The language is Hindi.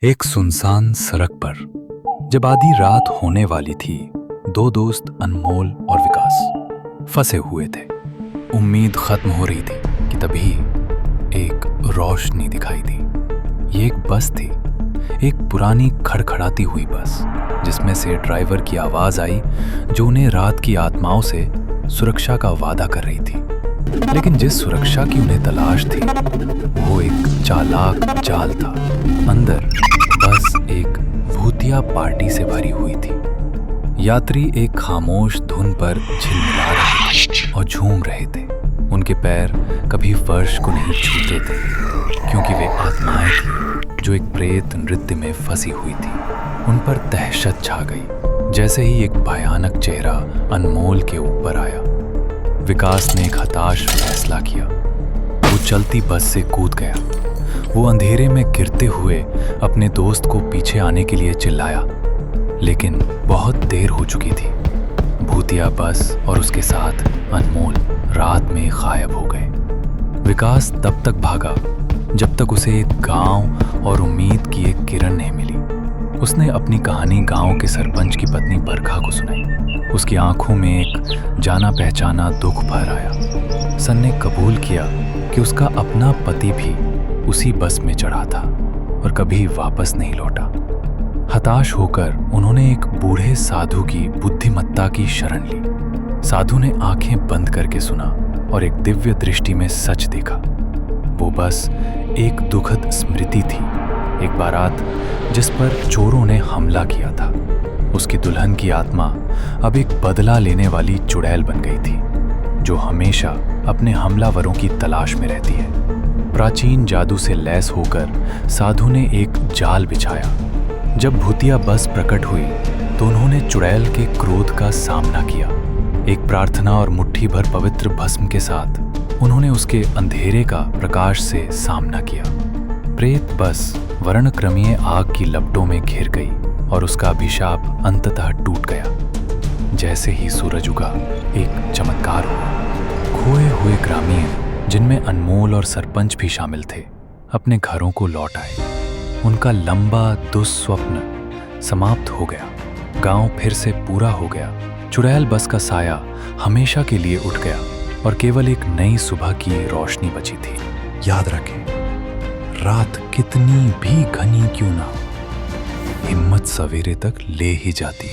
एक सुनसान सड़क पर जब आधी रात होने वाली थी, दो दोस्त अनमोल और विकास फंसे हुए थे। उम्मीद खत्म हो रही थी कि तभी एक रोशनी दिखाई दी। ये एक बस थी, एक पुरानी खड़खड़ाती हुई बस, जिसमें से ड्राइवर की आवाज आई जो उन्हें रात की आत्माओं से सुरक्षा का वादा कर रही थी। लेकिन जिस सुरक्षा की उन्हें तलाश थी वो एक चालाक जाल था। अंदर बस एक भूतिया पार्टी से भरी हुई थी। यात्री एक खामोश धुन पर झिलमिला रहे थे और झूम रहे थे। उनके पैर कभी फर्श को नहीं छूते थे, क्योंकि वे आत्माएं थीं जो एक प्रेत नृत्य में फंसी हुई थी। उन पर दहशत छा गई जैसे ही एक भयानक चेहरा अनमोल के ऊपर आया। विकास ने एक हताश फैसला किया। वो चलती बस से कूद गया। वो अंधेरे में गिरते हुए अपने दोस्त को पीछे आने के लिए चिल्लाया, लेकिन बहुत देर हो चुकी थी। भूतिया बस और उसके साथ अनमोल रात में गायब हो गए। विकास तब तक भागा जब तक उसे एक गांव और उम्मीद की एक किरण नहीं मिली। उसने अपनी कहानी गांव के सरपंच की पत्नी बरखा को सुनाई। उसकी आंखों में एक जाना पहचाना दुख भर आया। सन ने कबूल किया कि उसका अपना पति भी उसी बस में चढ़ा था और कभी वापस नहीं लौटा। हताश होकर उन्होंने एक बूढ़े साधु की बुद्धिमत्ता की शरण ली। साधु ने आंखें बंद करके सुना और एक दिव्य दृष्टि में सच देखा। वो बस एक दुखद स्मृति थी, एक बारात जिस पर चोरों ने हमला किया था। उसकी दुल्हन की आत्मा अब एक बदला लेने वाली चुड़ैल बन गई थी, जो हमेशा अपने हमलावरों की तलाश में रहती है। प्राचीन जादू से लैस होकर साधु ने एक जाल बिछाया। जब भूतिया बस प्रकट हुई तो उन्होंने चुड़ैल के क्रोध का सामना किया। एक प्रार्थना और मुट्ठी भर पवित्र भस्म के साथ उन्होंने उसके अंधेरे का प्रकाश से सामना किया। प्रेत बस वर्णक्रमीय आग की लपटों में घिर गई और उसका अभिशाप अंततः टूट गया। जैसे ही सूरज उगा, एक चमत्कार हुआ। खोए हुए ग्रामीण, जिनमें अनमोल और सरपंच भी शामिल थे, अपने घरों को लौट आए। उनका लंबा दुस्वप्न समाप्त हो गया। गांव फिर से पूरा हो गया। चुड़ैल बस का साया हमेशा के लिए उठ गया और केवल एक नई सुबह की रोशनी बची थी। याद रखें, रात कितनी भी घनी क्यों ना हो, हिम्मत सवेरे तक ले ही जाती है।